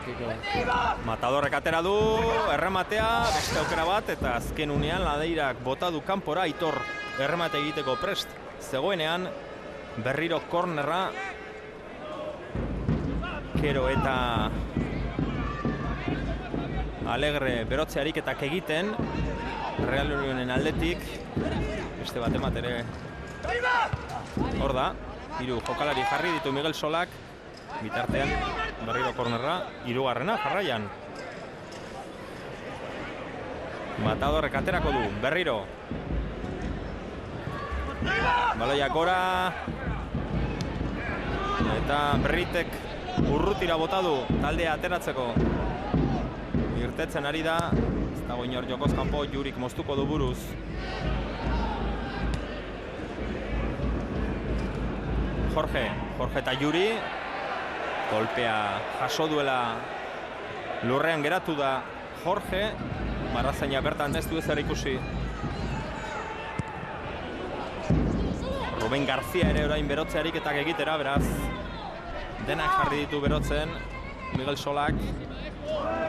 Matadorrek atera du, errematea, beste aukera bat, eta azken unean Ladeirak bota du kanpora, Aitor erremate egiteko prest zegoenean, berriro kornerra, Kero eta Alegre berotze ariketak egiten, Real Unionen aldetik, beste bat ematere hor da, hiru jokalari jarri ditu Miguel Solak, bitartean berriro kornerra, hirugarrena jarraian. Matadorrek aterako du, berriro. Baloia gora. Eta Britek urrutira bota du taldea ateratzeko. Irtetzen ari da, ez dago inor jokoz kanpo, Jurik moztuko du buruz. Jorge eta Juri. Golpea jaso duela lurrean geratu da Jorge. Marrazaina bertan ez du ezer ikusi. Ruben García ere orain berotze ariketak egitera, beraz denak jarri ditu berotzen Miguel Solak.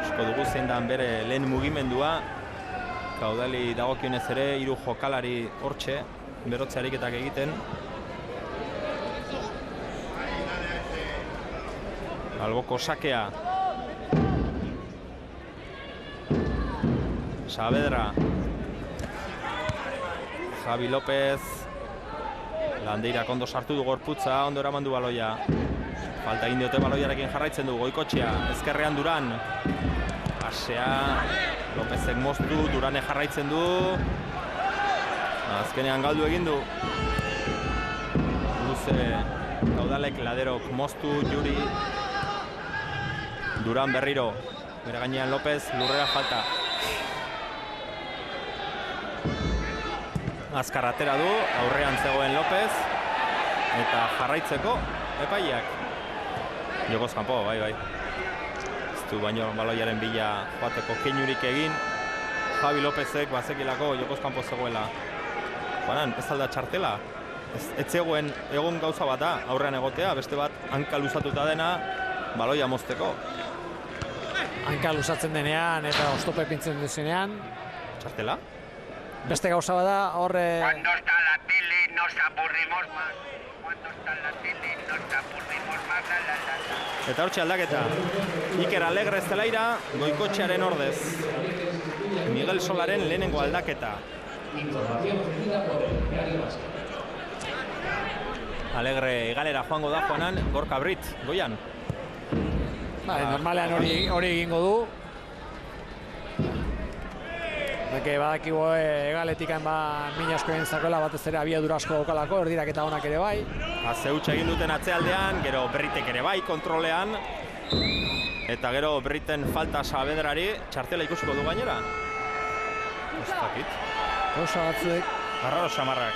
Esko dugu zein dan bere lehen mugimendua. Kaudali dagokionez ere hiru jokalari hortxe berotze ariketak egiten. Alboko sakea. Saavedra. Javi López. Landeirak ondo sartu du gorputza, ondo eraman du baloia. Falta egin diote baloiarekin jarraitzen du, Goikoetxea, ezkerrean Duran. Pasea, Lópezek moztu, Durane jarraitzen du. Azkenean galdu egin du. Luze, Kaudalek, Laderok moztu, Juri. Duran berriro, bere gainean López, lurrera falta. Azkar atera du, aurrean zegoen López, eta jarraitzeko epaiak. Jokoz kanpo, bai. Ez du baino baloiaren bila joateko keinurik egin. Javi Lópezek bazekilako jokoz kanpo zegoela. Banan, ez alda txartela. Ez zegoen egon gauza bat da, aurrean egotea, beste bat hanka luzatuta dena, baloia mozteko. Hanka luzatzen denean eta oztope pintzen dezenean. Txartela? Beste gauza bada, horre... Cuando está la tele nos aburrimos más. Cuando está la tele nos aburrimos más. Eta hortxe aldaketa. Iker Alegre zelaira, Goikoetxearen ordez. Miguel Solaren lehenengo aldaketa. Alegre egalera joango da Juanan, Gorka Brit, goian. Normalean hori egingo du. Badakigu egaletikan min asko egin zakoela, batez ere abiadura asko daukalako, erdirak eta onak ere bai. Zeutxa egin duten atzealdean, gero Britek ere bai kontrolean. Eta gero Briten falta Saavedrari, txartela ikusiko du gainera. Ez dakit. Gauza batzuek. Arraro samarrak.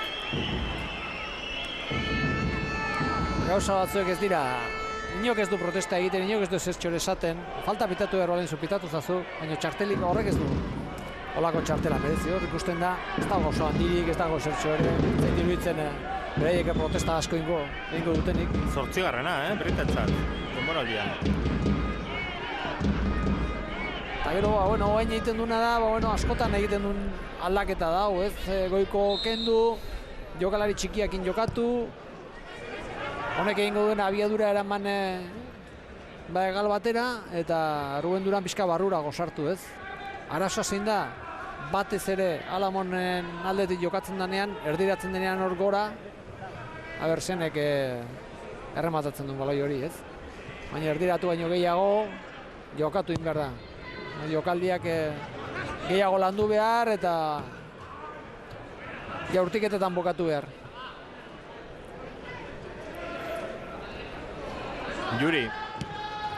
Gauza batzuek ez dira. Inok ez du protesta egiten, inok ez du zertxore esaten. Falta pitatu behar balen zu, pitatu zazu, baina txartelik horrek ez du. Olako txartela merezi hor, ikusten da, ez dago oso handirik, ez dago zertxore, zain diruditzen bereiek protesta asko egingo dutenik. 8. Britentzat, denboraldian. Eta gero, oain egiten duena da, askotan egiten duen aldaketa da, ez? Goiko kendu, jokalari txikiakin jokatu, honek egingo duen abiadura eraman egal batera, eta Ruben Duran pixka barrura gozartu, ez? Arazoa zein da, batez ere Alamonen aldetik jokatzen denean, erdiratzen denean hor gora, zenek errematatzen duen baloi hori, ez? Baina erdiratu baino gehiago, jokatu egin behar da. Jokaldiak gehiago landu behar eta jaurtiketetan bokatu behar. Juri,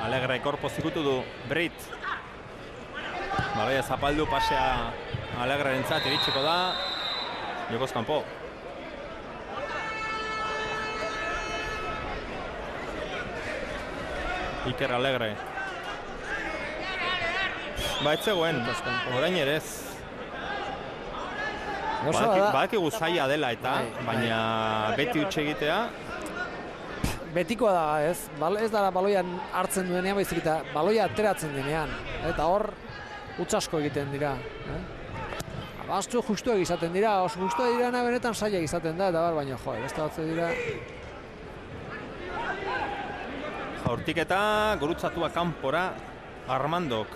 Alegre korpo zikutu du, Brit. Baloia zapaldu, pasea Alegrerentzat iritsiko da, jokoz kanpo. Iker Alegre. Ez zegoen, orain ere ez. Badakigu zaila dela eta, baina beti utxe egitea. betikoa da, ez? Ez dara baloian hartzen duenean, baizik eta baloia ateratzen denean. Eta hor, utzasko egiten dira. Bastu justuak izaten dira, justuak dirana benetan sailak izaten da, eta baina beste batzu dira. Jaurtiketa, gurutzatua kanpora, Armandok.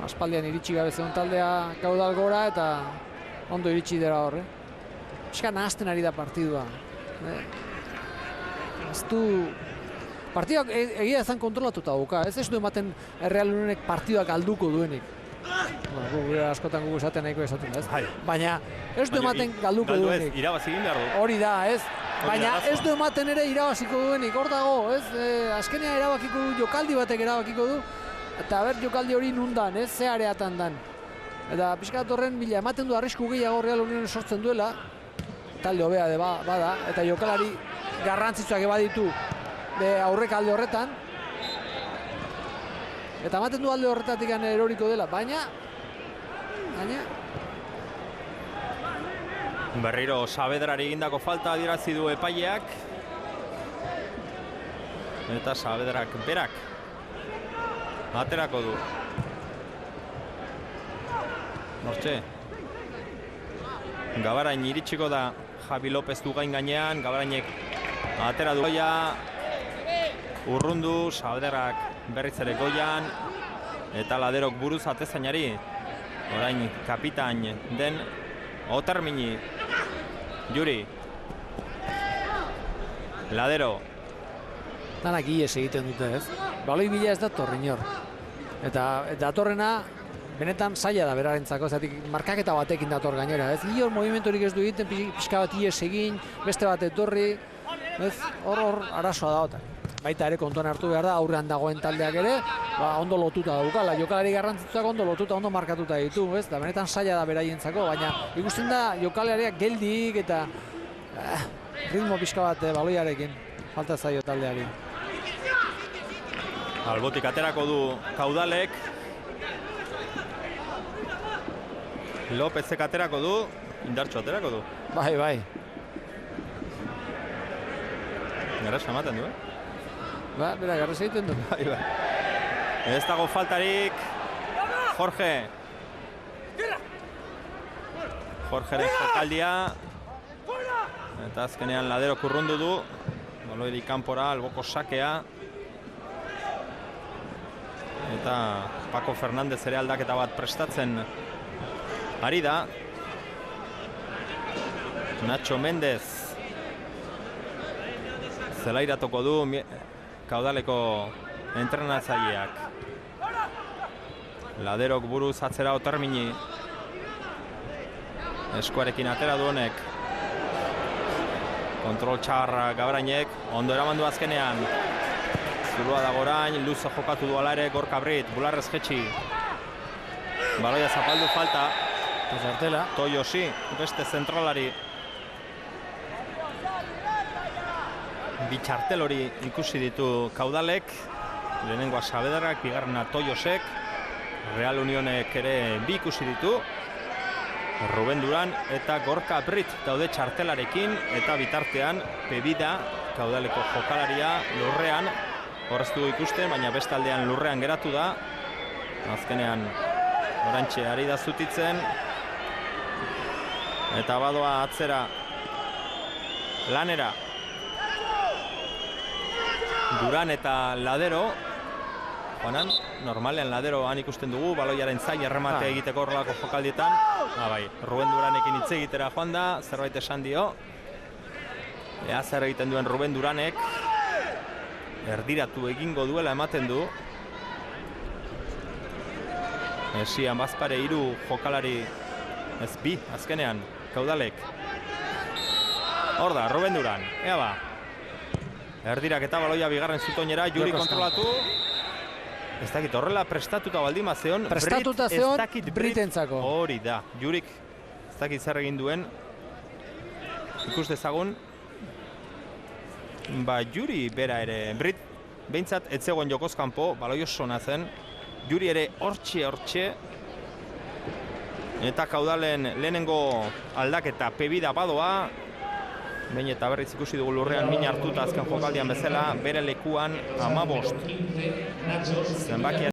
Aspaldian iritsi gabe zegoen taldea Kaudal gora, eta ondo iritsi dira horre. Eska nahazten ari da partidua. Ez du... Partiduak egia ezan kontrolatuta dauka, ez du ematen Real Unionek partiduak galduko duenik. Gure askotan gugu esaten nahiko esaten da, ez? Baina ez du ematen galduko duenik. Irabazi egin behar du. Hori da, ez? Baina ez du ematen ere irabaziko duenik, hor dago, ez? Azkenean erabakiko du, jokaldi batek erabakiko du, eta jokaldi hori nundan, ez? Ze areatan dan. Eta pixkat horren bila, ematen du arrisku gehiago Real Union sortzen duela, talde hobea bada, eta jokalari garrantzitsuak baditu aurrek alde horretan, eta ematen du alde horretatik eroriko dela, baina... Berriro Saavedrari egindako falta adierazi du epaileak. Eta Saavedrak berak aterako du. Hortxe. Gabarain iritsiko da Javi López du gain gainean, Gabarainek atera du goia. Urrundu, Saavedrak berriz ere goian, eta Laderok buruz atezainari, orain kapitain den Otermini, Juri, Ladero. Danak ies egiten dute, ez? Baloi bila ez dator inor. Eta datorrena benetan zaila da berarentzako, zatik markaketa batekin dator gainera, ez? Ior movimentorik ez du egiten, pixka bat ies egin, beste bat etorri, ez? Hor arazoa da otak. Baita ere kontuan hartu behar da, aurrean dagoen taldeak ere, ondo lotuta daukala, jokalari garrantzitsuak ondo lotuta, ondo markatuta ditu, ez? Da benetan zaila da beraientzako, baina ikusten da jokalariak geldik eta ritmo pixka bat baloiarekin falta zaio taldeari. Albotik aterako du Kaudalek. Lópezek aterako du, indartxo aterako du. Bai. Garrasa ematen du, Bera, garrasa egiten du. Bai. Ez dago faltarik. Jorgeren jokaldia. Eta azkenean Ladero kurrundu du. Baloiri kanpora, alboko sakea. Eta Paco Fernández ere aldaketa bat prestatzen ari da. Nacho Méndez zelairatuko du Kaudaleko entrenatzaileak. Laderok buruz atzera Otermini. Eskuarekin atera du honek. Kontrol txarra Gabarainek, ondo eraman du azkenean. Zurua dago orain, luze jokatu du ala ere Gorka Brit, bularrez jetxi. Baloia zapaldu falta. Zartela. Toyosi, beste zentralari. Bitxartel hori ikusi ditu Kaudalek. Lehenengoa Saavedrak, bigarrena Toyosek. Real Unionek ere bi ikusi ditu. Ruben Duran eta Gorka Brit daude txartelarekin, eta bitartean Pebida, Kaudaleko jokalaria, lurrean. Horreztu ikusten, baina bestaldean lurrean geratu da. Azkenean orantxe ari da zutitzen. Eta badoa atzera lanera. Duran eta Ladero. Joanan, normalean Ladero han ikusten dugu, baloiaren zain erremate egiteko horrelako jokaldietan. Bai, Ruben Duranekin hitz egitera joan da, zerbait esan dio. Ea zer egiten duen Ruben Duranek. Erdiratu egingo duela ematen du. Esian Bazpare 3 jokalari, ez bi, azkenean, Kaudalek. Hor da, Ruben Duran, ea ba. Erdirak eta baloia bigarren zutoinera, Juri kontrolatu. Ez dakit, horrela prestatuta baldima zeon. Prestatuta zeon Britentzako. Hori da, Jurik ez dakit zer egin duen. Ikus dezagun. Ba, Juri bera ere, Brit behintzat ez zegoen jokoz kanpo, baloi oso ona zen. Juri ere hortxe. Eta Kaudalen lehenengo aldaketa Pebida badoa. Behin eta berriz ikusi dugu lurrean min hartuta azken jokaldian bezala, bere lekuan 15. Zenbakia